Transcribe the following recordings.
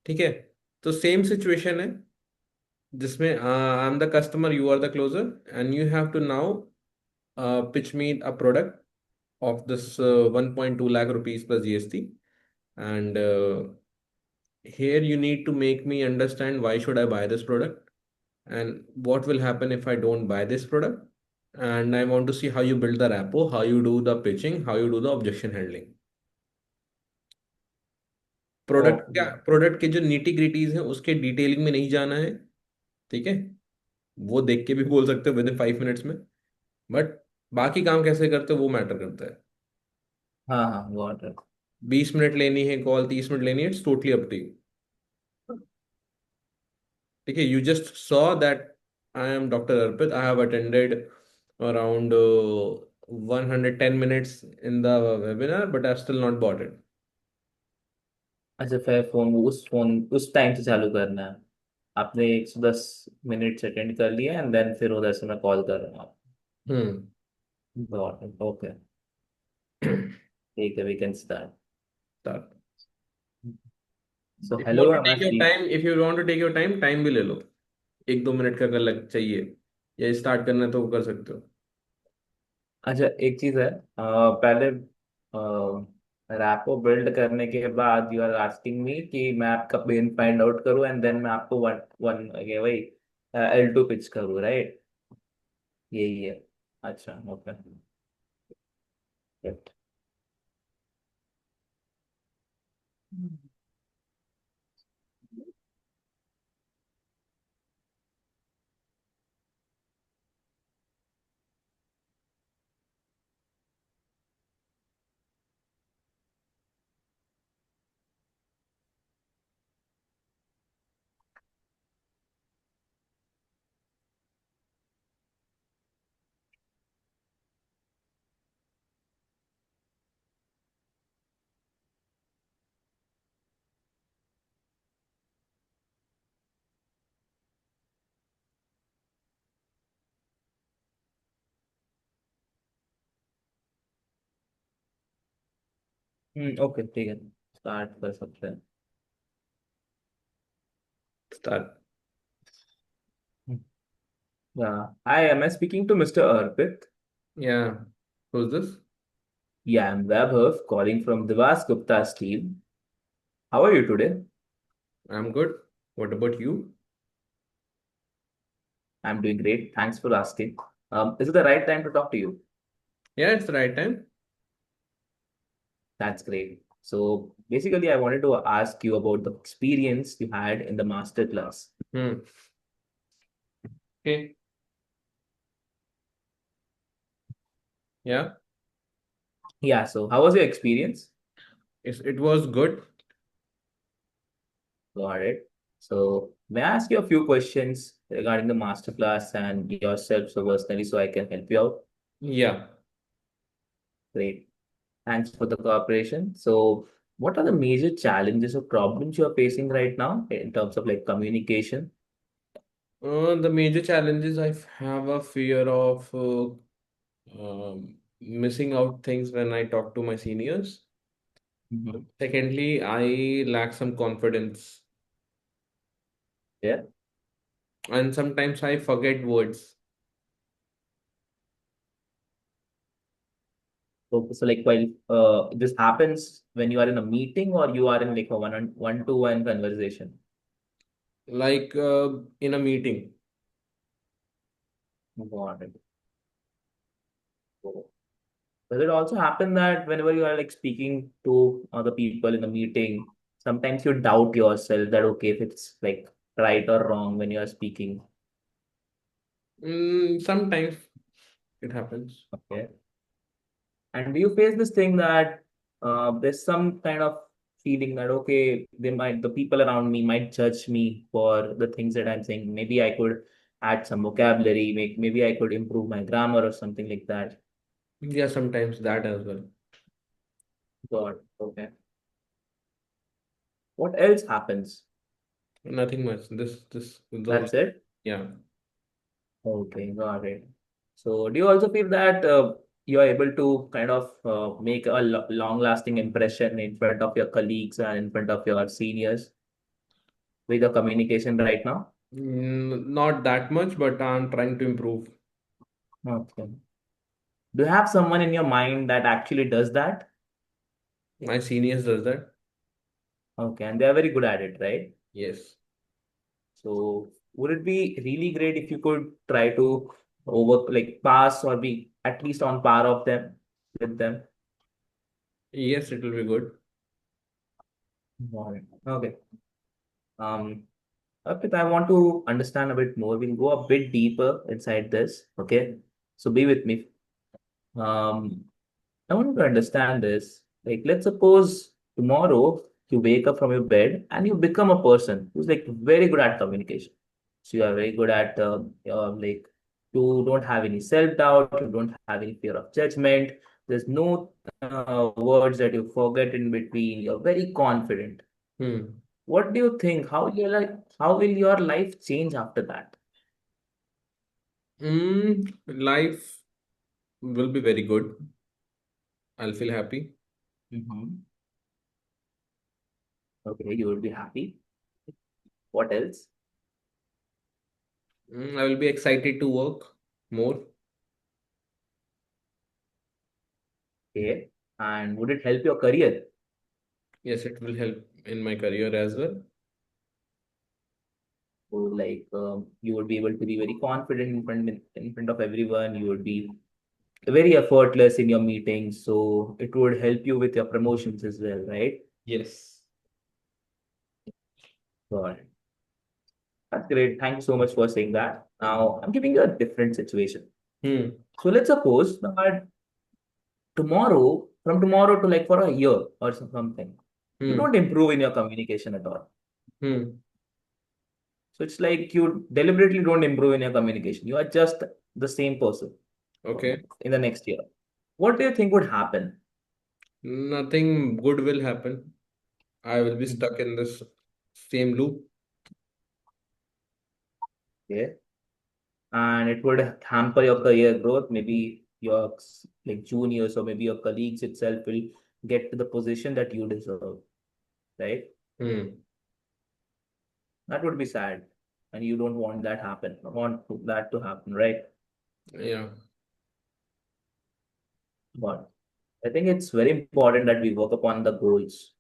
ठीक है। तो सेम सिचुएशन है जिसमें I am the customer, you are the closer, and you have to now pitch me a product of this 1.2 lakh rupees plus GST. And here you need to make me understand why should I buy this product and what will happen if I don't buy this product. And I want to see how you build the rapport, how you do the pitching, how you do the objection handling. Okay. Product के जो neat gritties हैं उसके detailing में नहीं जाना है। ठीक है। वो देख के भी बोल सकते हो विद इन 5 मिनट्स में, बट बाकी काम कैसे करते हो वो मैटर करता है। हाँ हाँ, गॉट इट। 20 मिनट लेनी है कॉल, 30 मिनट लेनी है, it's totally up to you. ठीक है। You just saw that I am doctor Arpit, I have attended around 110 minutes in the webinar, but I've still not bought it. अच्छा, फिर phone उस time से चालू करना है। आपने 110 मिनट अटेंड कर लिया एंड देन फिर उधर से मैं कॉल कर रहा हूँ। Hmm. Got it, okay. ठीक है, we can start. Start. So If you hello, want to am I take your speak. time, if you want to take your time, time भी ले लो। 1-2 मिनट का अगर लग चाहिए या स्टार्ट करना है तो वो कर सकते हो। अच्छा, एक चीज है, पहले रैपो बिल्ड करने के बाद यू आर आस्किंग मी कि मैं आपका पेन फाइंड आउट करूं एंड देन मैं आपको वन वन ये वही L2 पिच करूं, राइट? यही है। अच्छा, ओके। ओके, ठीक है, स्टार्ट कर सकते हैं। Start. Hi, am I speaking to mister Arpit? Yeah. Who's this? Yeah, I'm Vaibhav calling from Devas Gupta's team. How are you today? I'm good. What about you? I'm doing great. Thanks for asking. Is it the right time to talk to you? Yeah, it's the right time. That's great. So basically, I wanted to ask you about the experience you had in the master class. Hmm. Okay. Yeah. Yeah, so how was your experience? It was good. Got it. So may I ask you a few questions regarding the master class and yourself so personally so I can help you out? Yeah. Great. Thanks for the cooperation. So what are the major challenges or problems you are facing right now in terms of like communication? The major challenges, I have a fear of missing out things when I talk to my seniors. Mhm. Secondly, I lack some confidence, Yeah. and sometimes I forget words. So like while this happens when you are in a meeting or you are in like a one-to-one conversation. Like in a meeting. Got it. So, does it also happen that whenever you are like speaking to other people in a meeting, sometimes you doubt yourself that okay, if it's like right or wrong when you are speaking? Sometimes it happens. Okay. And do you face this thing that there's some kind of feeling that okay, the people around me might judge me for the things that I'm saying. Maybe I could add some vocabulary, maybe I could improve my grammar or something like that. Yeah, sometimes that as well. God, okay. What else happens? Nothing much. This the That's it? yeah. Okay, got it. So do you also feel that you are able to kind of make a long-lasting impression in front of your colleagues and in front of your seniors? with your communication right now? Not that much, but I'm trying to improve. Okay. Do you have someone in your mind that actually does that? My seniors does that. Okay, and they are very good at it, right? Yes. So would it be really great if you could try to over like pass or be at least on par of them with them? Yes, it will be good. Got it. Okay. Um, Arpit, I want to understand a bit more. We'll go a bit deeper inside this. Okay. So be with me. Um, I want to understand this. Like, let's suppose tomorrow you wake up from your bed and you become a person who's like very good at communication. So you are very good at like you don't have any self-doubt, you don't have any fear of judgment. There's no words that you forget in between. You're very confident. Hmm. What do you think? How will your life change after that? Life will be very good. I'll feel happy. Hmm. Okay, you will be happy. What else? I will be excited to work more. Okay. And would it help your career? Yes, it will help in my career as well. So like you would be able to be very confident in front of everyone. You would be very effortless in your meetings. So it would help you with your promotions as well, right? Yes. Got it. That's great. Thank you so much for saying that. Now I'm giving you a different situation. Hmm. So let's suppose that from tomorrow to like for a year or something, you Hmm. don't improve in your communication at all. Hmm. So it's like you deliberately don't improve in your communication. You are just the same person Okay. in the next year. What do you think would happen? Nothing good will happen. I will be Mhm. stuck in this same loop. Okay. And it would hamper your career growth. Maybe your like juniors or maybe your colleagues itself will get to the position that you deserve, right? Hmm. That would be sad. And you don't want that to happen, right? Yeah. But I think it's very important that we work upon the goals,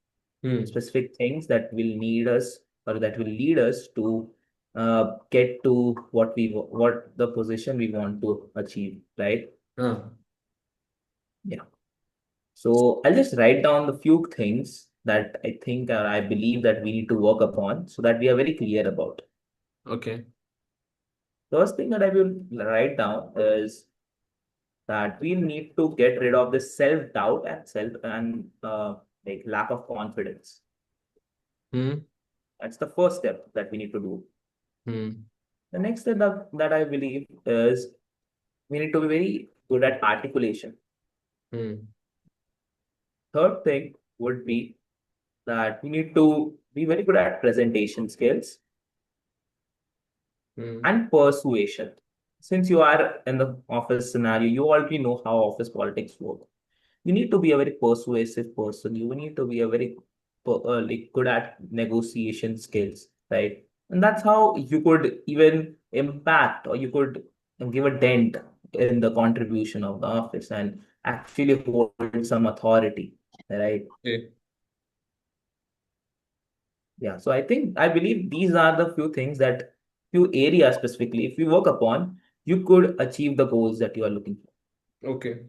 Hmm. specific things that will need us or that will lead us to get to what the position we want to achieve, right? Ah. Yeah. So I'll just write down the few things that I think or I believe that we need to work upon so that we are very clear about. Okay. First thing that I will write down is that we need to get rid of this self-doubt and self and like lack of confidence. Hmm. That's the first step that we need to do. Hmm. The next step that I believe is we need to be very good at articulation. Hmm. Third thing would be that we need to be very good at presentation skills Hmm. and persuasion. Since you are in the office scenario, you already know how office politics work. You need to be a very persuasive person. You need to be a very like good at negotiation skills, right? And that's how you could even impact or you could give a dent in the contribution of the office and actually hold some authority, right? Okay. Yeah. So I believe these are the few things that few areas specifically, if you work upon, you could achieve the goals that you are looking for. Okay.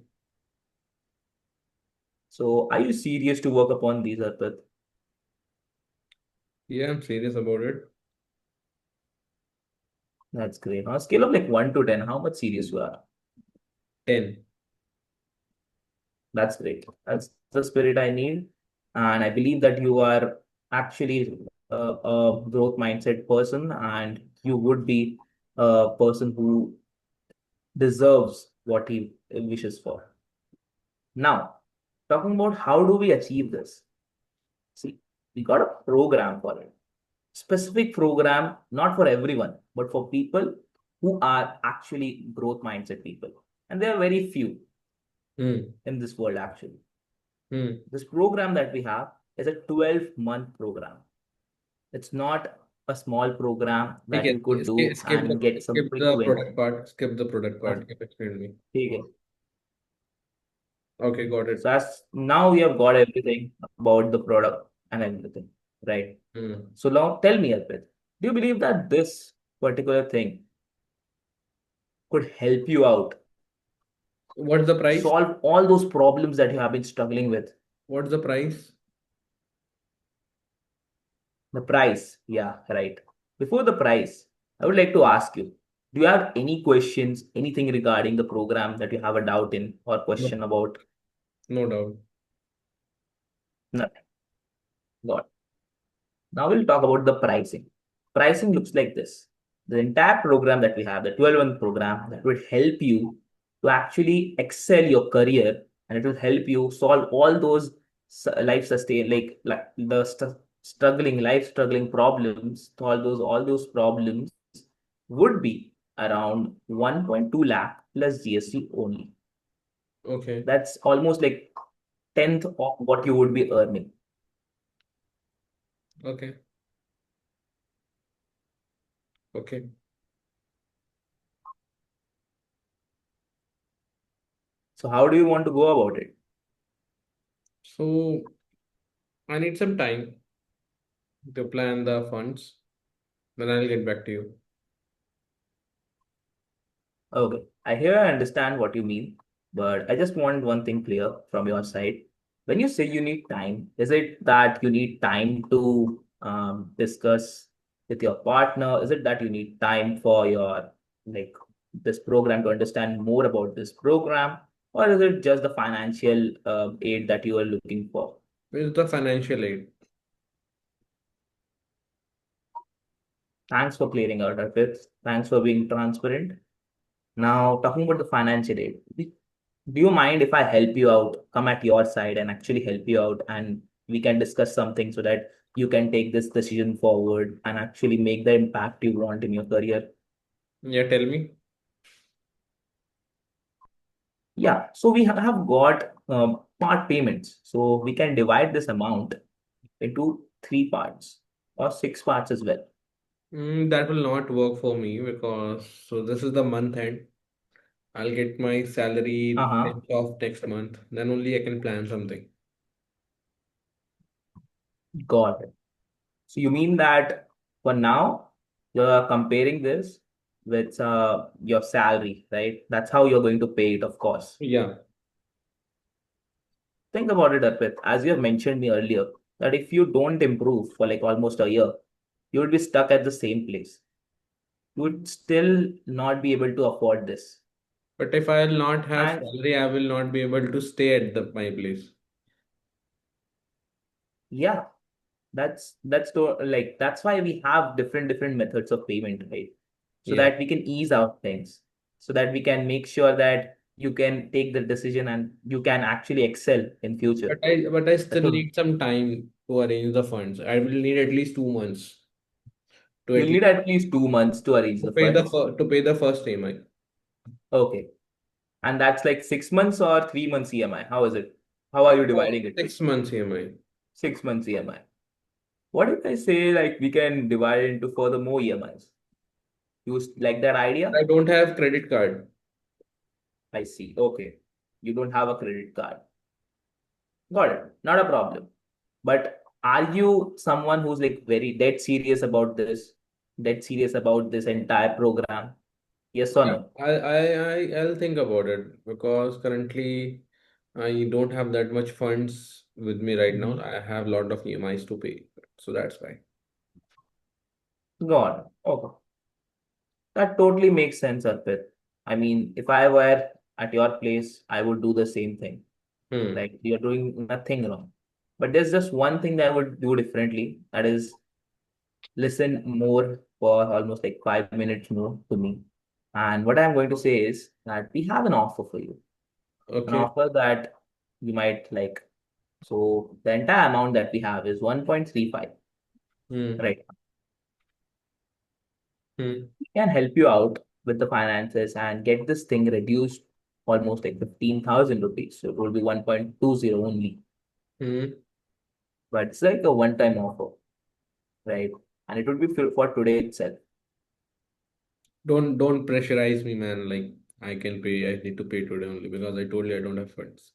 So are you serious to work upon these, Arpit? Yeah, I'm serious about it. That's great. On a scale of like 1 to 10, how much serious you are? 10. That's great. That's the spirit I need. And I believe that you are actually a growth mindset person and you would be a person who deserves what he wishes for. Now, talking about how do we achieve this? See, we got a program for it. Specific program, not for everyone, but for people who are actually growth mindset people. And there are very few Hmm. in this world actually. Hmm. This program that we have is a 12-month program. It's not a small program that Okay, you could skip, do and get some skip quick the win. product part. Skip the product Uh, part. Keep explaining me. ठीक है. Okay, got it. So as now we have got everything about the product and everything, right? Hmm. So now tell me, Arpit, do you believe that this particular thing could help you out, What's the price? solve all those problems that you have been struggling with? What's the price? The price, yeah, right. Before the price, I would like to ask you, do you have any questions, anything regarding the program that you have a doubt in or No, question about? no doubt. Nothing. Got it. Now we'll talk about the pricing. Pricing looks like this. The entire program that we have, the 12-month program, that will help you to actually excel your career, and it will help you solve all those life sustain like the struggling life struggling problems. All those problems would be around 1.2 lakh plus GST only. Okay, That's almost like tenth of what you would be earning. okay, okay. So how do you want to go about it? So I need some time to plan the funds. Then I'll get back to you. Okay, I hear I understand what you mean, but I just want one thing clear from your side. When you say you need time, is it that you need time to discuss with your partner? Is it that you need time for your like this program to understand more about this program, or is it just the financial aid that you are looking for? It's the financial aid. Thanks for clearing out of it. Thanks for being transparent. Now, talking about the financial aid, do you mind if I help you out, come at your side and actually help you out, and we can discuss something so that you can take this decision forward and actually make the impact you want in your career? Yeah, tell me. Yeah, so we have got part payments. So we can divide this amount into three parts or six parts as well. That will not work for me because so this is the month end. I'll get my salary Uh-huh. 10th of next month. Then only I can plan something. Got it. So you mean that for now, you're comparing this with your salary, right? That's how you're going to pay it, of course. Yeah, Think about it, Arpit. As you have mentioned me earlier, that if you don't improve for like almost a year, you would be stuck at the same place. You would still not be able to afford this. but if I'll not have And salary, I will not be able to stay at my place. yeah, that's why we have different methods of payment, right? So Yeah, that we can ease out things, so that we can make sure that you can take the decision and you can actually excel in future. but I still That's what need some time to arrange the funds. I will need at least 2 months to at you'll need least at least 2 months to arrange the funds. to pay the first EMI. Okay. And that's like 6 months or 3 months EMI. How is it? How are you dividing it? 6 months EMI. 6 months EMI. What if I say like we can divide it into further more EMIs? You like that idea? I don't have credit card. I see. Okay. You don't have a credit card. Got it. Not a problem. But are you someone who's like very dead serious about this? Dead serious about this entire program? Yes or Yeah, no? I'll think about it because currently I don't have that much funds with me right now. Mhm. I have a lot of EMIs to pay, so that's why. Got it. Okay. That totally makes sense, Arpit. I mean, if I were at your place, I would do the same thing. Hmm. Like you're doing nothing wrong. But there's just one thing that I would do differently. That is listen more for almost like 5 minutes more to me. And what I'm going to say is that we have an offer for you. An Okay. offer that you might like. So the entire amount that we have is 1.35, Hmm. right? Hmm. We can help you out with the finances and get this thing reduced almost like 15,000 rupees. So it will be 1.20 only. Hmm. But it's like a one-time offer, right? and it would be for today itself. Don't pressurize me, man. Like I can pay. I need to pay today only because I told you I don't have funds.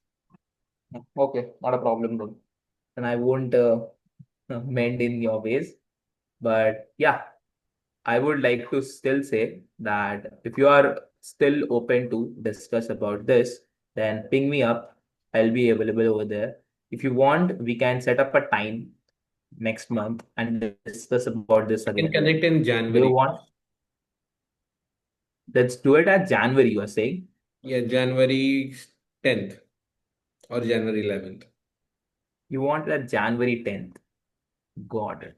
Okay, not a problem then. And I won't mend in your ways. But yeah, I would like to still say that if you are still open to discuss about this, then ping me up. I'll be available over there. If you want, we can set up a time next month and discuss about this We can again. connect in Do you January. want? Let's do it at January, you are saying? Yeah, January 10th or January 11th. You want it at January 10th. Got it.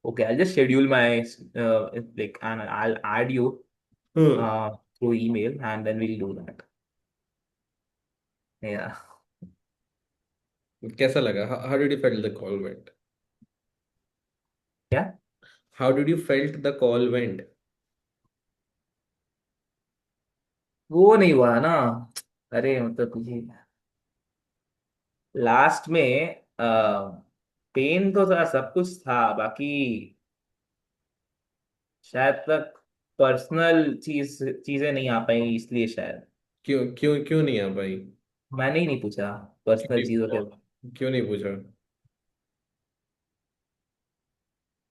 Okay, I'll just schedule my like, and I'll add you Hmm. uh through email, and then we'll do that. Yeah. कैसा लगा? How did you felt the call went? Yeah. How did you felt the call went? वो नहीं हुआ ना। अरे मतलब ये last में पेन तो था, सब कुछ था, बाकी शायद तक पर्सनल चीजें नहीं आ पाई, इसलिए शायद क्यों नहीं आ पाई? मैंने ही नहीं पूछा क्यों पर्सनल चीजों के। क्यों नहीं पूछा?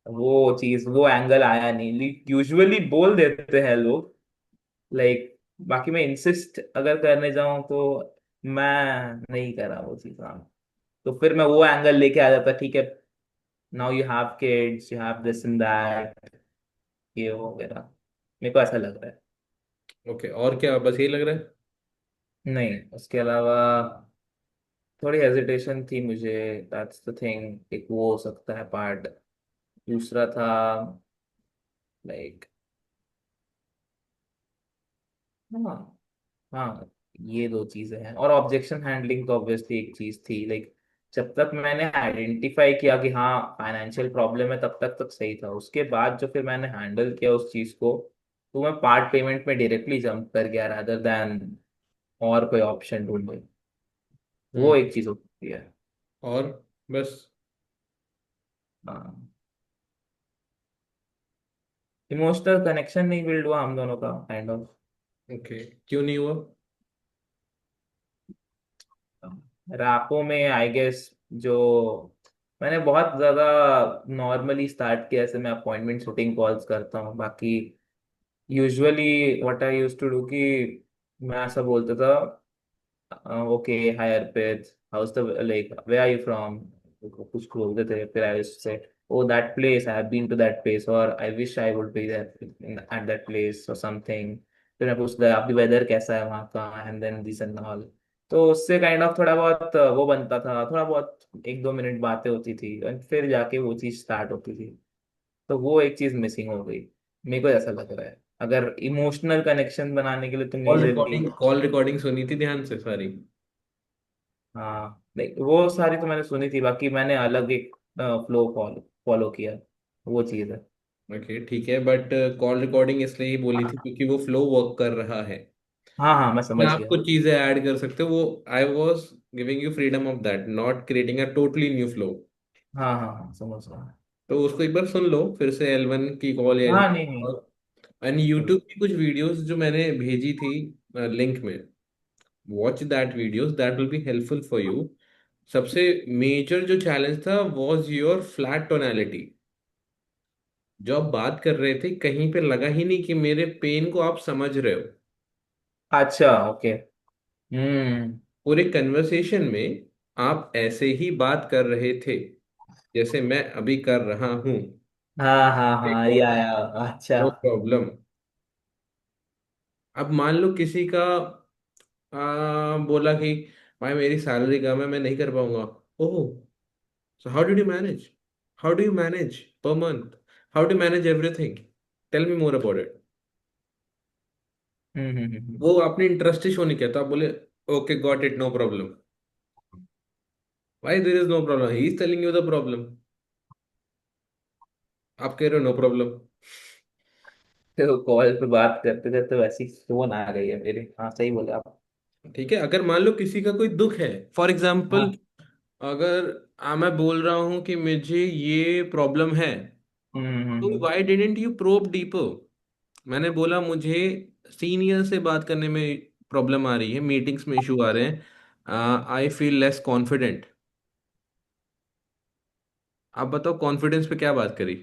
वो एंगल आया नहीं। यूजुअली बोल देते हैं लोग, लाइक, बाकी मैं इंसिस्ट अगर करने जाऊं तो मैं नहीं करा वो चीज। हाँ, तो फिर मैं वो एंगल लेके आ जाता, ठीक है, now you have kids, you have this and that, ये वो वगैरह। मेरे को ऐसा लग रहा है। ओके, और क्या बस यही लग रहा है? नहीं, उसके अलावा थोड़ी हेजिटेशन थी मुझे। दैट्स द थिंग, एक वो हो सकता है पार्ट। दूसरा था लाइक, हाँ, हाँ, ये दो चीजें हैं। और ऑब्जेक्शन हैंडलिंग तो ऑब्वियसली एक चीज थी, लाइक, जब तक मैंने आइडेंटिफाई किया कि हाँ फाइनेंशियल प्रॉब्लम है, तब तक सही था। उसके बाद जो फिर मैंने हैंडल किया उस चीज को, तो मैं पार्ट पेमेंट में डायरेक्टली जंप कर गया रादर देन और कोई ऑप्शन ढूंढे। हम्म। वो एक चीज होती है। और बस? हाँ, इमोशनल कनेक्शन नहीं बिल्ड हुआ हम दोनों का, काइंड ऑफ। ओके, क्यों नहीं हुआ? रैपो में आई गेस, जो मैंने बहुत ज्यादा नॉर्मली स्टार्ट किया, ऐसे मैं अपॉइंटमेंट शूटिंग कॉल्स करता हूँ, बाकी usually what I used to do कि मैं ऐसा बोलता था, okay, hi Arpit, how's the like, where are you from, कुछ बोलते थे, फिर I used to say, oh that place, I have been to that place, और I wish I would be there at that place और something. फिर मैं पूछता था अभी वेदर कैसा है वहाँ का, and then this and all. तो उससे काइंड ऑफ थोड़ा बहुत वो बनता था, थोड़ा बहुत 1-2 मिनट बातें होती थी, और फिर जाके वो चीज स्टार्ट होती थी। तो वो एक चीज मिसिंग हो गई, मेरे को ऐसा लग रहा है। अगर इमोशनल कनेक्शन बनाने के लिए तुम मेजरली, कॉल रिकॉर्डिंग सुनी थी ध्यान से सारी? हाँ, नहीं, वो सारी तो मैंने सुनी थी, बाकी मैंने अलग एक फ्लो फॉलो फॉलो किया, वो चीज है। ओके ठीक है, बट कॉल रिकॉर्डिंग इसलिए ही बोली थी क्योंकि वो फ्लो वर्क कर रहा है। हाँ, हाँ, मैं मैं समझ आप गया। कुछ चीजें ऐड कर सकते हो, वो I was giving you freedom of that, not creating a totally new flow. हाँ, हाँ, हाँ, समझ गया। तो उसको एक बार सुन लो फिर से, L1 की कॉल या हाँ, नहीं, नहीं। L1। एंड यूट्यूब की कुछ वीडियोस जो मैंने भेजी थी लिंक में, watch that videos, that will be helpful for you. सबसे मेजर जो चैलेंज था वॉज योर फ्लैट टोनालिटी। जो आप बात कर रहे थे कहीं पे लगा ही नहीं कि मेरे पेन को आप समझ रहे हो। अच्छा, ओके। हम्म। पूरे कन्वर्सेशन में आप ऐसे ही बात कर रहे थे जैसे मैं अभी कर रहा हूँ। हाँ, हाँ, हाँ, या अच्छा। No problem. अब मान लो किसी का बोला कि भाई मेरी सैलरी कम है, मैं नहीं कर पाऊंगा। Oh, so how did you manage? How do you manage per month? How do manage everything? Tell me more about it. Hmm, hmm, hmm, वो आपने इंटरेस्ट ही शो नहीं किया, तो आप बोले okay got it, no problem. Why there is no problem? He is telling you the problem. आप कह रहे हो नो प्रॉब्लम। तो कॉल पे बात करते थे तो वैसी फोन आ गई है मेरे। हाँ, सही बोले आप। ठीक है, अगर मान लो किसी का कोई दुख है, फॉर एग्जाम्पल, हाँ, अगर मैं बोल रहा हूँ कि मुझे ये प्रॉब्लम है, हम्म। तो why didn't you probe deeper? मैंने बोला मुझे सीनियर से बात करने में प्रॉब्लम आ रही है, मीटिंग्स में इशू आ रहे हैं, आई फील लेस कॉन्फिडेंट। आप बताओ कॉन्फिडेंस पे क्या बात करी?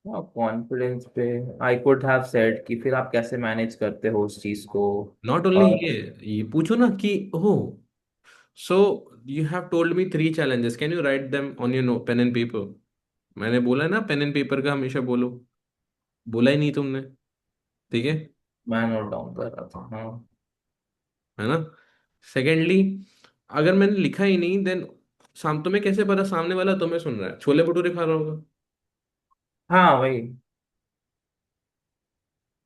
कॉन्फिडेंस पे आई कुड हैव सेड कि फिर आप कैसे मैनेज करते हो उस चीज को। नॉट ओनली और ये पूछो ना कि oh, so you have told me 3 challenges, can you write them on your pen and paper? मैंने बोला ना पेन एंड पेपर का हमेशा बोलो, बोला ही नहीं तुमने। ठीक है। मैं नोट डाउन कर रहा था, हाँ। है ना? सेकेंडली, अगर मैंने लिखा ही नहीं देन तुम्हें कैसे पता सामने वाला तुम्हें सुन रहा है? छोले भटूरे खा रहा होगा। हाँ वही।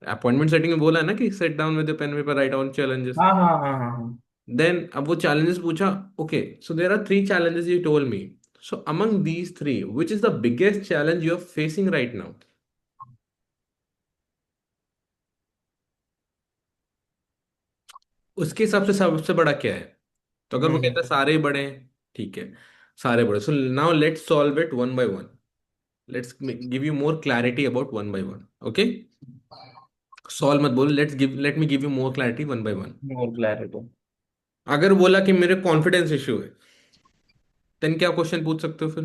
अपॉइंटमेंट सेटिंग में बोला है ना कि sit down with pen paper, write down challenges. हाँ हाँ हाँ हाँ हाँ। देन अब वो चैलेंजेस पूछा। Okay, so there are 3 challenges you told me, so among these three which is the biggest challenge you are facing right now? उसके हिसाब से सबसे बड़ा क्या है? तो अगर वो कहता है हम्म। सारे ही बड़े हैं, ठीक है, सारे बड़े, so now let's solve it one by one. Let's give you more clarity about one by one. Okay, solve मत बोलो, let me give you more clarity one by one. More clarity. अगर बोला कि मेरे कॉन्फिडेंस इशू है, then क्या question पूछ सकते हो फिर?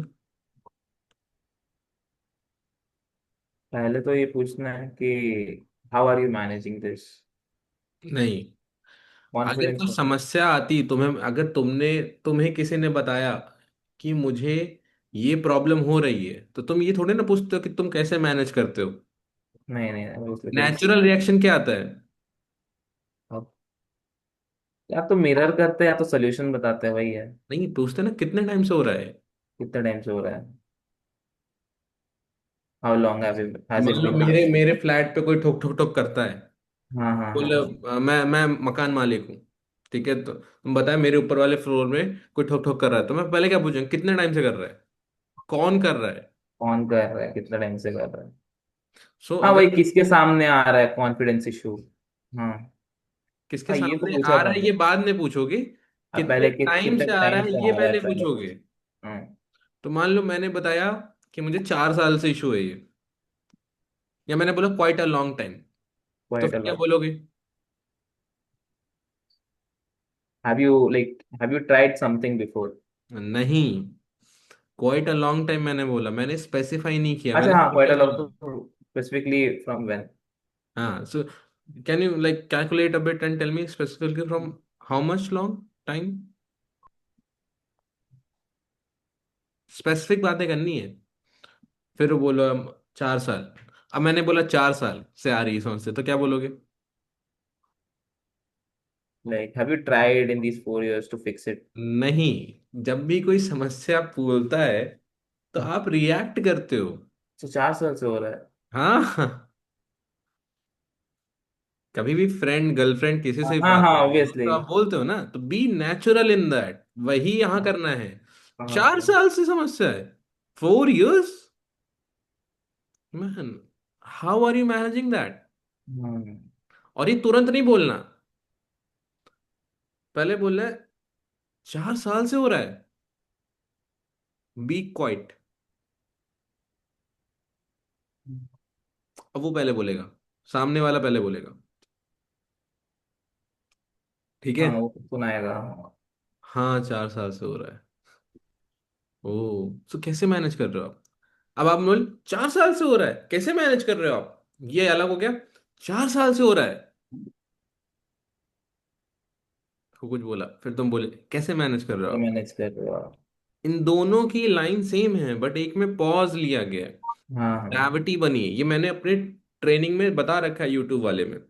पहले तो ये पूछना है कि how are you managing this नहीं, अगर कॉन्फिडेंस। कोई समस्या आती तुम्हें, अगर तुम्हें किसी ने बताया कि मुझे ये प्रॉब्लम हो रही है, तो तुम ये थोड़े ना पूछते हो कि तुम कैसे मैनेज करते हो। नहीं नहीं obviously फिर। नेचुरल रिएक्शन क्या आता है? अब या तो मिरर करते हैं या तो सोल्यूशन बताते हैं, वही है। नहीं, पूछते ना कितने टाइम से हो रहा है। कितने टाइम से हो रहा है। हाउ लॉन्ग हैज मान इट लो बीन मेरे हैपनिंग। मेरे फ्लैट पे कोई ठोक ठोक ठोक करता है। हाँ हाँ बोल, हाँ। मैं मकान मालिक हूँ, ठीक है, तो तुम बताए मेरे ऊपर वाले फ्लोर में कोई ठोक ठोक कर रहा है, तो मैं पहले क्या पूछूंगा? कितने टाइम से कर रहा है, कौन कर रहा है? कौन कर रहा है, कितने टाइम से कर रहा है। सो हाँ वही, अगर किसके सामने आ रहा है कॉन्फिडेंस इशू। हाँ। किसके हाँ ये तो सामने पूछा आ रहा था। है ये बाद में पूछोगे, अब कितने पहले टाइम कितने से आ रहा टाइम है से ये आ रहा है पहले पहले। पूछोगे। हाँ। तो मान लो मैंने बताया कि मुझे 4 साल से इशू है ये, या मैंने बोला क्वाइट अ लॉन्ग टाइम, तो क्वाइट अ फिर क्या लॉट। बोलोगे? Have you tried something before. नहीं, क्वाइट अ लॉन्ग टाइम मैंने बोला, मैंने स्पेसिफाई नहीं किया, अच्छा मैंने हाँ, क्वाइट अ सिंपल लॉट बोला। तो स्पेसिफिकली फ्रॉम व्हेन। हाँ, so can you like calculate a bit and tell me specifically from how much long time? Specific बातें करनी है। फिर वो बोलो 4 साल। अब मैंने बोला 4 साल से आ रही है समस्या, तो क्या बोलोगे? Like have you tried in these 4 years to fix it. नहीं, जब भी कोई समस्या बोलता है तो आप रिएक्ट करते हो। तो 4 साल से हो रहा है। हाँ, कभी भी फ्रेंड गर्लफ्रेंड किसी से भी हाँ बात हाँ करते हो तो ऑब्वियसली। आप बोलते हो ना, तो बी नेचुरल इन दैट, वही यहाँ करना है। हाँ। 4 साल से समस्या है, 4 years, man, how are you managing that? Hmm. और ये तुरंत नहीं बोलना, पहले बोलना है 4 साल से हो रहा है, बी क्वाइट। अब वो पहले बोलेगा, सामने वाला पहले बोलेगा, ठीक है। हाँ वो सुनाएगा। हाँ, 4 साल से हो रहा है। ओ, तो कैसे मैनेज कर रहे हो आप? अब आप बोल 4 साल से हो रहा है कैसे मैनेज कर रहे हो आप, ये अलग हो गया। 4 साल से हो रहा है, तो कुछ बोला, फिर तुम बोले कैसे मैनेज कर रहे हो ये आप। मैनेज कर रहे हो आप। इन दोनों की लाइन सेम है, बट एक में पॉज लिया गया है, हाँ हाँ। ग्रेविटी बनी है। ये मैंने अपने ट्रेनिंग में बता रखा है यूट्यूब वाले में,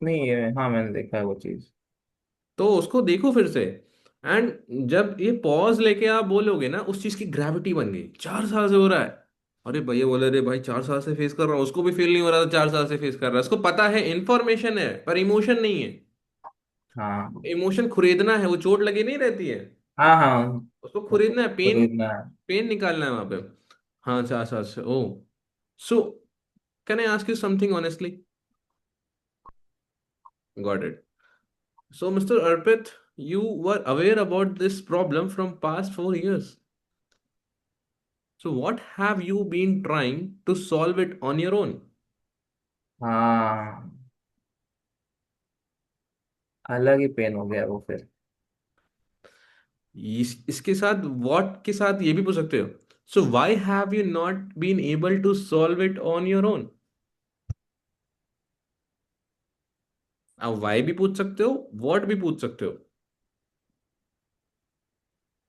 नहीं ये हाँ मैंने देखा है वो चीज। तो उसको देखो फिर से। एंड जब ये पॉज लेके आप बोलोगे ना, उस चीज की ग्रेविटी बन गई, 4 साल से हो रहा है। अरे भैया बोले, अरे भाई 4 साल से फेस कर रहा हूँ, उसको भी फील नहीं हो रहा था 4 साल से फेस कर रहा है, उसको पता है इंफॉर्मेशन है पर इमोशन नहीं है। हाँ इमोशन खुरीदना है, वो चोट लगी नहीं रहती है, हाँ हाँ। उसको खुरीदना है, पेन, खरीदना है। पेन निकालना है वहां पे। हाँ, 4 साल से, oh, so can I ask you something honestly? Got it. So, Mr. Arpit, you were aware about this problem from past 4 years. So what have you been trying to solve it on your own? हाँ, अलग ही pen हो गया वो फिर। इसके साथ what के साथ ये भी पूछ सकते हो। So why have you not been able to solve it on your own? आप why भी पूछ सकते हो, what भी पूछ सकते हो।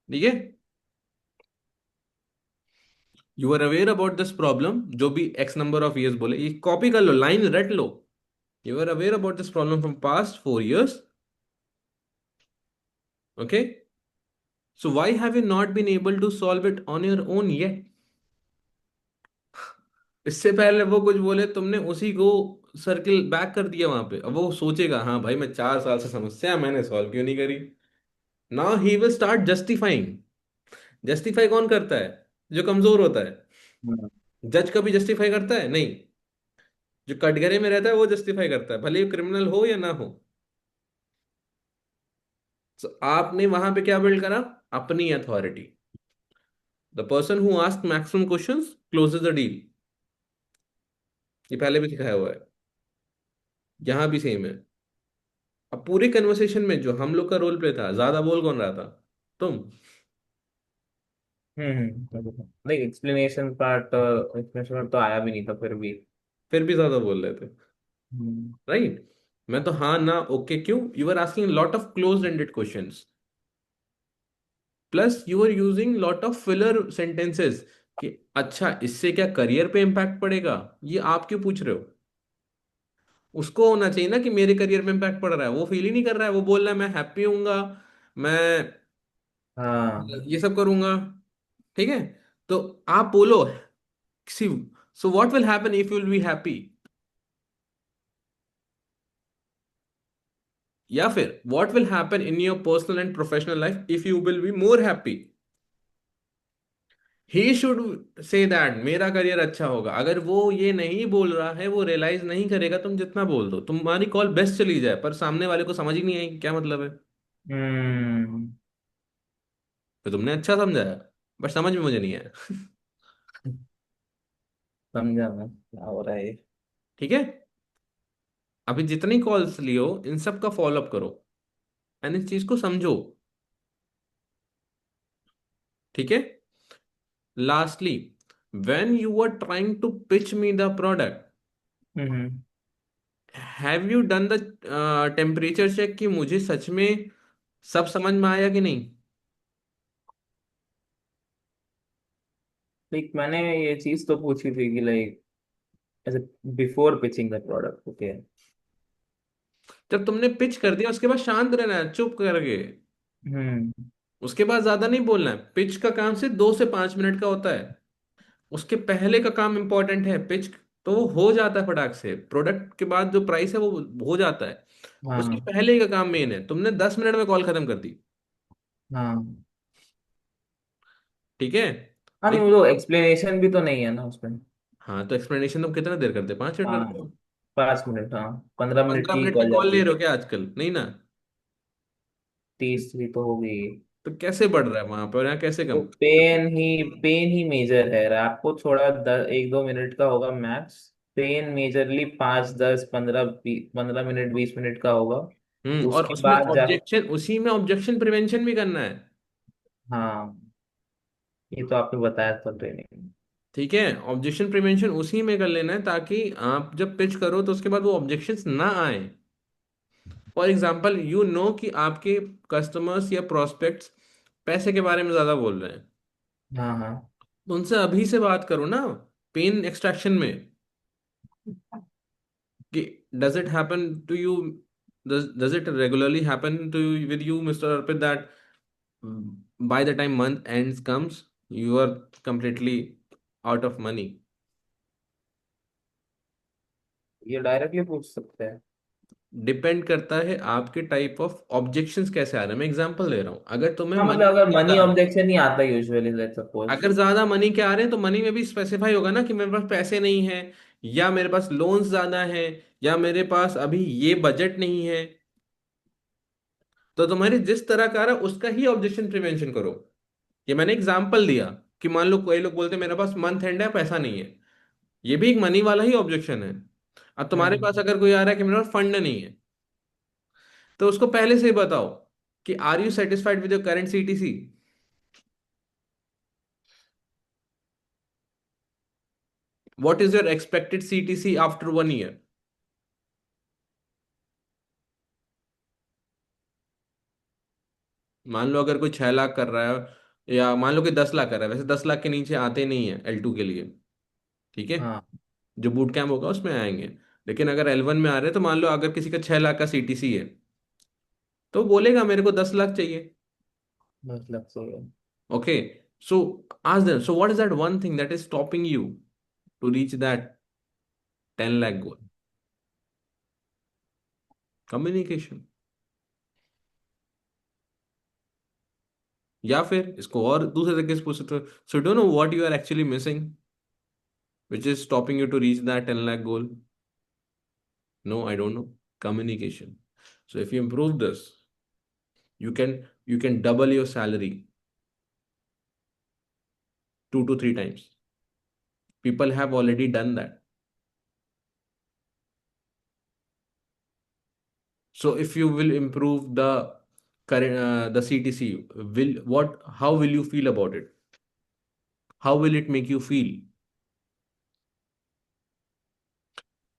ठीक है। You are aware about this problem, जो भी एक्स नंबर ऑफ ईयर्स बोले ये कॉपी कर लो, लाइन रट लो। You are aware about this problem from past 4 years। Okay. So why have you not been able to solve it on your own yet? इससे पहले वो कुछ बोले, तुमने उसी को सर्किल बैक कर दिया वहां पे। अब वो सोचेगा हाँ भाई मैं 4 साल से समस्या मैंने सॉल्व क्यों नहीं करी। Now he will start justifying. Justify कौन करता है? जो कमजोर होता है। हम्म जज कभी जस्टिफाई करता है नहीं। जो कटघरे में रहता है वो जस्टिफाई करता है, भले ही क्रिमिनल हो या ना हो। So, आपने वहां पे क्या बिल्ड करा? अपनी authority. The person who ask maximum questions closes the deal. ये पहले भी सिखाया हुआ है, यहाँ भी सेम है। अब पूरे कन्वर्सेशन में जो हम लोग का रोल प्ले था, ज्यादा बोल कौन रहा था? तुम। नहीं, एक्सप्लेनेशन पार्ट, एक्सप्लेनेशन तो आया भी नहीं था फिर भी। फिर भी ज्यादा बोल रहे थे। Hmm right. मैं तो हाँ ना ओके क्यों, you are asking lot of close ended questions, plus you are using lot of filler sentences कि अच्छा इससे क्या करियर पे इम्पैक्ट पड़ेगा। ये आप क्यों पूछ रहे हो? उसको होना चाहिए ना कि मेरे करियर में इम्पैक्ट पड़ रहा है, वो फील ही नहीं कर रहा है। वो बोल रहा है मैं हैप्पी हूंगा, मैं हाँ। ये सब करूंगा। ठीक है। तो आप बोलो see, so what will happen if you will be happy, या फिर what will happen in your personal and professional life if you will be more happy. He should say that मेरा करियर अच्छा होगा। अगर वो ये नहीं बोल रहा है, वो रियलाइज नहीं करेगा, तुम जितना बोल दो, तुम्हारी कॉल बेस्ट चली जाए पर सामने वाले को समझ ही नहीं आई क्या मतलब है। हम्म तो तुमने अच्छा समझाया, बट समझ में मुझे नहीं आया। समझा मैं क्या हो रहा है ये। ठीक है। अभी जितनी कॉल्स लियो इन सब का फॉलोअप करो एंड इस चीज को समझो। ठीक है। Lastly, when you are trying to pitch me the product, hmm have you done the temperature check कि मुझे सच में सब समझ में आया कि नहीं? लाइक मैंने ये चीज तो पूछी थी कि लाइक ऐसे before pitching the product, okay. जब तुमने पिच कर दिया उसके बाद शांत रहना है चुप करके। हम्म उसके बाद ज्यादा नहीं बोलना है। पिच का काम सिर्फ 2 से 5 मिनट का होता है। उसके पहले का काम इंपॉर्टेंट है। पिच तो वो हो जाता है फटाक से, प्रोडक्ट के बाद जो प्राइस है वो हो जाता है। उसके हाँ पहले का काम मेन है। तुमने 10 मिनट में कॉल खत्म कर दी। हाँ ठीक है। हाँ। नहीं, वो लेकिन तो एक्सप्लेनेशन भी तो नहीं है ना उसमें। हाँ, तो एक्सप्लेनेशन तुम कितना देर करते? 5 मिनट हाँ, करते हो? 5 मिनट, हाँ। 15 मिनट 15 की मिनट की कॉल कॉल जाती ले है। रहे हो क्या आजकल? नहीं ना। 30 की तो हो गई। तो कैसे बढ़ रहा है वहां पर, यहाँ कैसे वो कम? पेन ही मेजर है। आपको थोड़ा 1-2 मिनट का होगा max. Pain majorly 5-10-15 minute 20 minute का होगा। और उसके उसमें बाद जा। ऑब्जेक्शन, उसी में ऑब्जेक्शन प्रिवेंशन भी करना है। हाँ, ये तो आपने बताया था ट्रेनिंग। ठीक है। ऑब्जेक्शन प्रिवेंशन उसी में कर लेना है ताकि आप जब पिच करो तो उसके बाद वो ऑब्जेक्शंस ना आए। फॉर एग्जाम्पल यू नो कि आपके कस्टमर्स या प्रोस्पेक्ट्स पैसे के बारे में ज्यादा बोल रहे हैं, हाँ हाँ तो उनसे अभी से बात करो ना पेन एक्सट्रैक्शन में कि does it happen to you, does it regularly happen to with you mister Arpit that by the time month ends comes you are completely out of money? ये डायरेक्टली पूछ सकते हैं। डिपेंड करता है आपके टाइप ऑफ ऑब्जेक्शंस कैसे आ रहे हैं। मैं एग्जांपल दे रहा हूँ, अगर तुम्हें हाँ, मनी मतलब अगर ज्यादा मनी आ रहे हैं, ऑब्जेक्शन ही आता है यूजुअली, लेट्स सपोज। अगर ज्यादा मनी के आ रहे हैं तो मनी में भी स्पेसिफाई होगा ना कि मेरे पास पैसे नहीं है, या मेरे पास लोन्स ज्यादा है, या मेरे पास अभी ये बजट नहीं है। तो तुम्हारी जिस तरह का आ रहा है उसका ही ऑब्जेक्शन प्रिवेंशन करो। ये मैंने एग्जांपल दिया कि मान लो कोई लोग बोलते हैं मेरे पास मंथ एंड है, पैसा नहीं है, ये भी एक मनी वाला ही ऑब्जेक्शन है। अब तुम्हारे पास हम्म। अगर कोई आ रहा है कि मेरे पास फंड नहीं है, तो उसको पहले से ही बताओ कि are you satisfied with your current CTC, what is your expected CTC after 1 year. मान लो अगर कोई 6 लाख कर रहा है, या मान लो कि 10 लाख कर रहा है, वैसे 10 लाख के नीचे आते नहीं है L2 के लिए, ठीक है, हाँ, जो बूट कैंप होगा उसमें आएंगे। लेकिन अगर L1 में आ रहे हैं, तो मान लो अगर किसी का 6 लाख का सीटीसी है, तो बोलेगा मेरे को 10 लाख चाहिए। मतलब सही है। Okay, so ask them, so what is that one thing that is stopping you to reach that 10 lakh goal? Communication। या फिर इसको और दूसरे तरीके से पूछ सकते हो, so don't know what you are actually missing which is stopping you to reach that 10 lakh goal? No, I don't know. Communication. So if you improve this, you can double your salary 2 to 3 times. People have already done that. So if you will improve the current the CTC, will what how will you feel about it? How will it make you feel?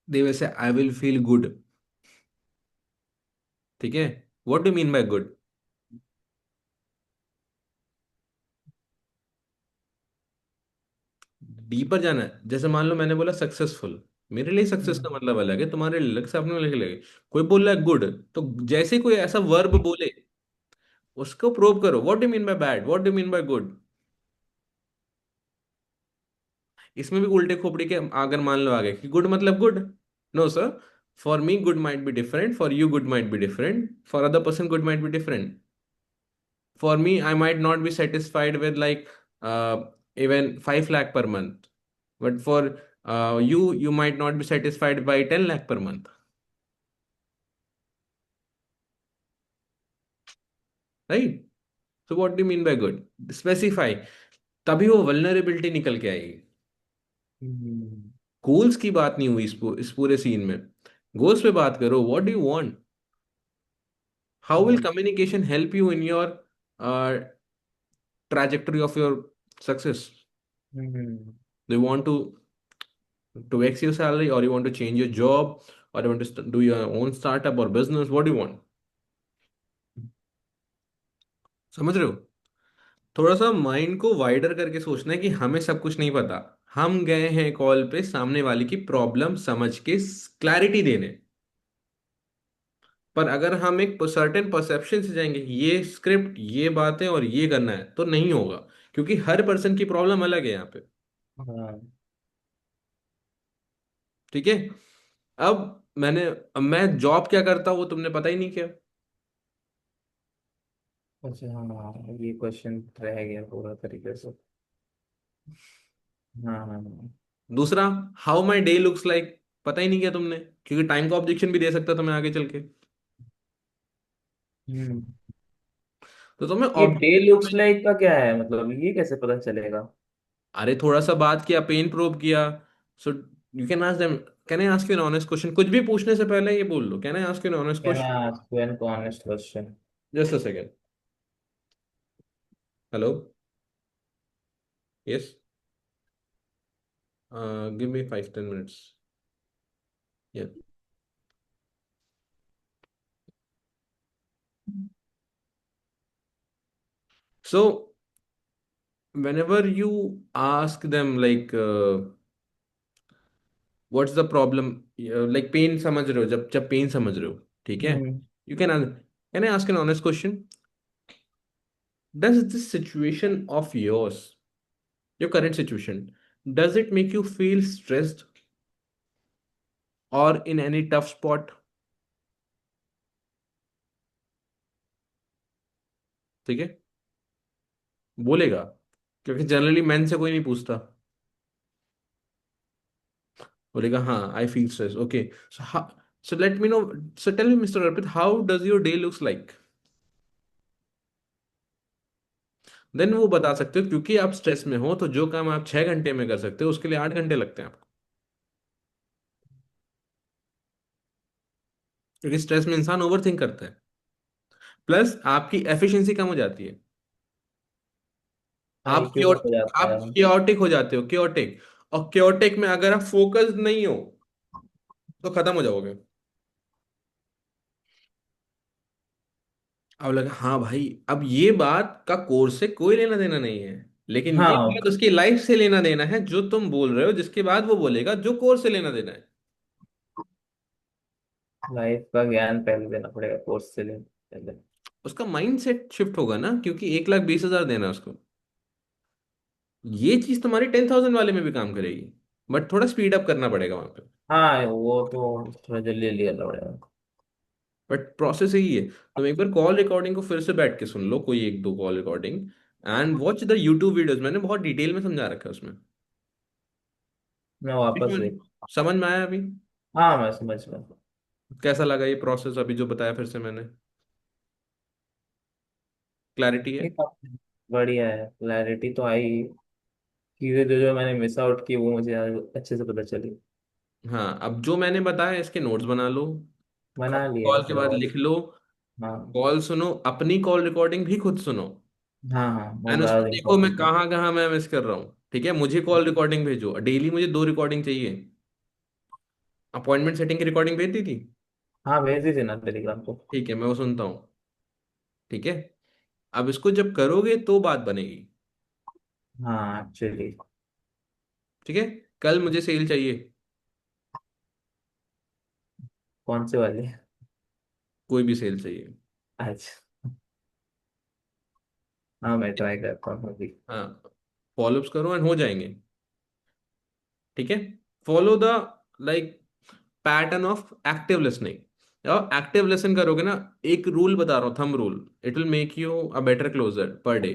They will say I will feel good. ठीक है? What do you mean by good? Deeper जाना है। जैसे मान लो मैंने बोला successful, मेरे लिए सक्सेस का हम्म। मतलब अलग है, तुम्हारे लिए अलग से, अपने लिए अलग है। कोई बोल रहा है गुड, तो जैसे कोई ऐसा वर्ब बोले, उसको प्रूव करो, what do mean by bad, what do mean by good. इसमें भी उल्टे खोपड़ी के अगर मान लो आगे कि गुड मतलब good, no sir, for me good might be different, for you good might be different, for other person good might be different. For me I might not be satisfied with like even 5 lakh per month, but for you might not be satisfied by 10 lakh per month, right? So what do you mean by good? Specify, तभी वो vulnerability निकल के आएगी। हम्म। Goals की बात नहीं हुई इस पूरे सीन में। गोल्स पे बात करो, what do you want, how will hmm. Communication help you in your trajectory of your success? Hmm. Do you want to x your salary, or you want to change your job, or you want to do your own startup or business? What do you want? समझ रहे हो? थोड़ा सा mind को wider करके सोचना है कि हमें सब कुछ नहीं पता। हम गए हैं कॉल पे सामने वाले की प्रॉब्लम समझ के क्लैरिटी देने, पर अगर हम एक सर्टेन परसेप्शन से जाएंगे कि ये स्क्रिप्ट, ये बातें और ये करना है, तो नहीं होगा, क्योंकि हर पर्सन की प्रॉब्लम अलग है यहाँ पे। हाँ। ठीक है? अब अब मैं जॉब क्या करता हूँ वो तुमने पता ही नहीं किया। अच्छा, हाँ, ये क्वेश्चन रह गया पूरा तरीके से। हाँ, हाँ, हाँ। दूसरा, how my day looks like, पता ही नहीं किया तुमने, क्योंकि टाइम का ऑब्जेक्शन भी दे सकता था मैं आगे चल के। हम्म। तो तुम्हें ये डे लुक्स ऑब्जेक्टिव, लाइक का क्या है, मतलब ये कैसे पता चलेगा? अरे थोड़ा सा बात किया, पेन प्रोव किया, so you can ask them, can I ask you an honest question, कुछ भी पूछने से पहले ये बोल लो, can I ask you an honest can question. I ask you an honest question? Just a second. Hello, yes, give me 5-10 minutes। Yeah, so whenever you ask them like what's the problem, like pain समझ रहे हो, जब जब pen समझ रहे हो, ठीक है, हम्म। You can I ask an honest question, does this situation of yours, your current situation, does it make you feel stressed or in any tough spot? ठीक है, बोलेगा, क्योंकि जनरली मैन से कोई नहीं पूछता, बोलेगा हाँ I feel stress, okay, so let me know, so tell me mister Arpit, how does your day looks like? Then वो बता सकते हो, क्योंकि आप स्ट्रेस में हो तो जो काम आप 6 घंटे में कर सकते हो उसके लिए 8 घंटे लगते हैं आपको, क्योंकि स्ट्रेस में इंसान ओवर थिंक करता है, प्लस आपकी एफिशिएंसी कम हो जाती है। IQ कम हो जाता आप है। क्योटिक हो जाते हो, क्योटिक। और क्योटिक में अगर आप फोकस नहीं हो तो खत्म हो जाओगे। अब लगा हाँ भाई, अब ये बात का कोर्स से कोई लेना देना नहीं है, लेकिन ये हाँ, बात उसकी लाइफ से लेना देना है, जो तुम बोल रहे हो, जिसके बाद वो बोलेगा जो कोर्स से लेना देना है। लाइफ का ज्ञान पहले देना पड़ेगा कोर्स से ले पहले। उसका माइंड सेट शिफ्ट होगा ना, क्योंकि 1,20,000 देना है उसको। ये चीज तुम्हारी 10,000 वाले में भी काम करेगी, बट थोड़ा स्पीड अप करना पड़ेगा वहां पे। हाँ, वो तो थोड़ा जल्दी जल्दी करना पड़ेगा। बट प्रोसेस यही है। तुम एक बार कॉल रिकॉर्डिंग को फिर से बैठ के सुन लो, कोई एक दो call recording, and watch the YouTube videos, मैंने बहुत डिटेल में समझा रखा है उसमें। मैं वापस समझ देख। समझ में आया अभी? हाँ, मैं समझ गया। कैसा लगा ये प्रोसेस अभी जो बताया फिर से मैंने? क्लैरिटी है? ठीक है, बढ़िया है, क्लैरिटी तो आई। चीजें जो जो मैंने मिस आउट की वो मुझे आज अच्छे से पता चली। हाँ, अब जो मैंने बताया इसके नोट्स बना लो, बना लिया है कॉल के थोड़ा बाद बहुत। लिख लो, हाँ, कॉल सुनो, अपनी कॉल रिकॉर्डिंग भी खुद सुनो, हाँ, हाँ, वो एंड ज्यादा उसमें देखो मैं इम्पोर्टेंट है। कहाँ कहाँ मैं मिस कर रहा हूँ। ठीक है, मुझे कॉल रिकॉर्डिंग भेजो, डेली मुझे 2 रिकॉर्डिंग चाहिए। अपॉइंटमेंट सेटिंग की रिकॉर्डिंग भेज दी थी। हाँ, भेज दीजिए ना टेलीग्राम को। ठीक है, मैं वो सुनता हूँ। ठीक है, अब इसको जब करोगे तो बात बनेगी। हाँ, एक्चुअली। ठीक है, कल मुझे सेल चाहिए। कौन से वाले? कोई भी सेल चाहिए। अच्छा। हाँ, मैं ट्राई करता हूँ अभी। हाँ, फॉलोअप्स करो एंड हो जाएंगे। ठीक है, follow the like pattern of active listening. और एक्टिव लिसन करोगे ना, एक रूल बता रहा हूँ, thumb rule, it will make you a better closer per day.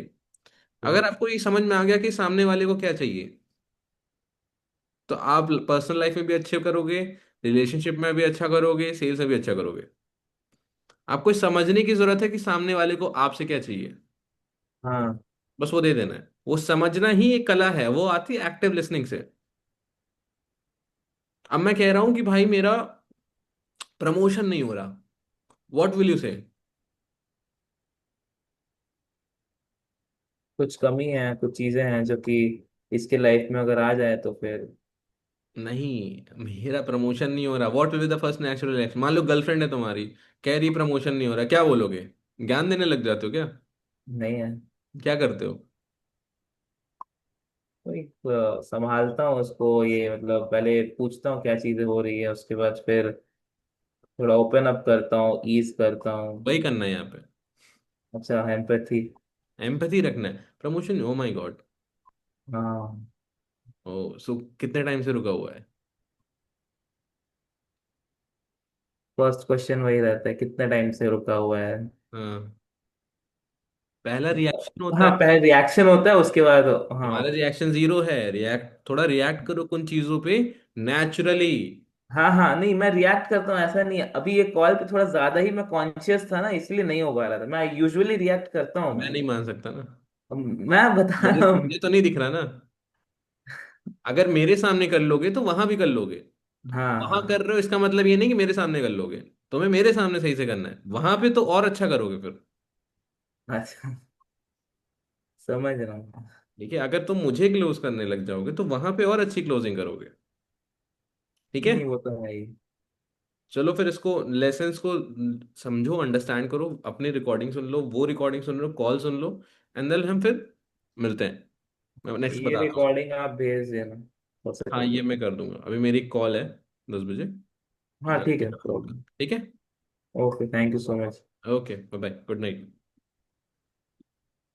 अगर आपको ये समझ में आ गया कि सामने वाले को क्या चाहिए, तो आप पर्सनल लाइफ में भी अच्छे करोगे, रिलेशनशिप में भी अच्छा करोगे, सेल्स में भी अच्छा करोगे। आपको ये समझने की जरूरत है कि सामने वाले को आपसे क्या चाहिए, हाँ, बस वो दे देना है। वो समझना ही एक कला है, वो आती है एक्टिव लिसनिंग से। अब मैं कह रहा हूं कि भाई मेरा प्रमोशन नहीं हो रहा, व्हाट विल यू से? कुछ कमी है, कुछ चीजें हैं जो कि इसके लाइफ में अगर आ जाए तो फिर। नहीं, मेरा प्रमोशन नहीं हो रहा, what will be the first natural reaction? मान लो गर्लफ्रेंड है तुम्हारी, कह रही प्रमोशन नहीं हो रहा, क्या बोलोगे? ज्ञान देने लग जाते हो क्या? नहीं है। क्या करते हो? वही संभालता हूँ उसको, ये मतलब पहले पूछता हूँ क्या चीजें हो रही है, उसके बाद फिर थोड़ा ओपन अप करता हूँ, ईज करता हूँ। वही करना है यहाँ पे, अच्छा, एम्पैथी। एम्पैथी रखना है। Promotion, oh my God. हाँ, ओ, सो कितने टाइम से रुका हुआ है? फर्स्ट क्वेश्चन वही रहता है, कितने टाइम से रुका हुआ है। हाँ, पहला रिएक्शन होता हाँ, है। पहले रिएक्शन होता है, उसके बाद। हाँ, तुम्हारा रिएक्शन जीरो है, रिएक्ट, थोड़ा रिएक्ट करो कुछ चीजों पे नेचुरली। हाँ, हाँ, नहीं, मैं रिएक्ट करता हूँ, ऐसा नहीं है, अभी ये कॉल पे थोड़ा ज्यादा ही मैं कॉन्शियस था ना, इसलिए नहीं हो पा रहा था, मैं यूजुअली रिएक्ट करता हूँ मैं मैं। नहीं मान सकता ना, मैं बता मुझे रहा हूँ। मुझे तो नहीं दिख रहा ना। अगर मेरे सामने कर लोगे तो वहां भी कर लोगे। हाँ, वहां हाँ, कर रहे हो इसका मतलब ये नहीं कि मेरे सामने कर लोगे। तुम्हें मेरे सामने सही से करना है, वहां पे तो और अच्छा करोगे फिर। अच्छा, समझ रहा हूँ। ठीक है, अगर तुम मुझे क्लोज करने लग जाओगे तो वहां पे और अच्छी क्लोजिंग करोगे। ठीक है, नहीं, वो तो है ही। चलो फिर इसको, लेसन्स को समझो, अंडरस्टैंड करो, अपनी रिकॉर्डिंग सुन लो, वो रिकॉर्डिंग सुन लो, कॉल सुन लो, एंड देन हम फिर मिलते हैं। मैं नेक्स्ट ये बता रहा हूँ। रिकॉर्डिंग आप भेज देना, हो हाँ, सके ये तो। मैं कर दूंगा, अभी मेरी कॉल है 10 बजे। हाँ, ठीक है, प्रॉब्लम। ठीक है, okay, thank you so much. Okay, bye bye, good night.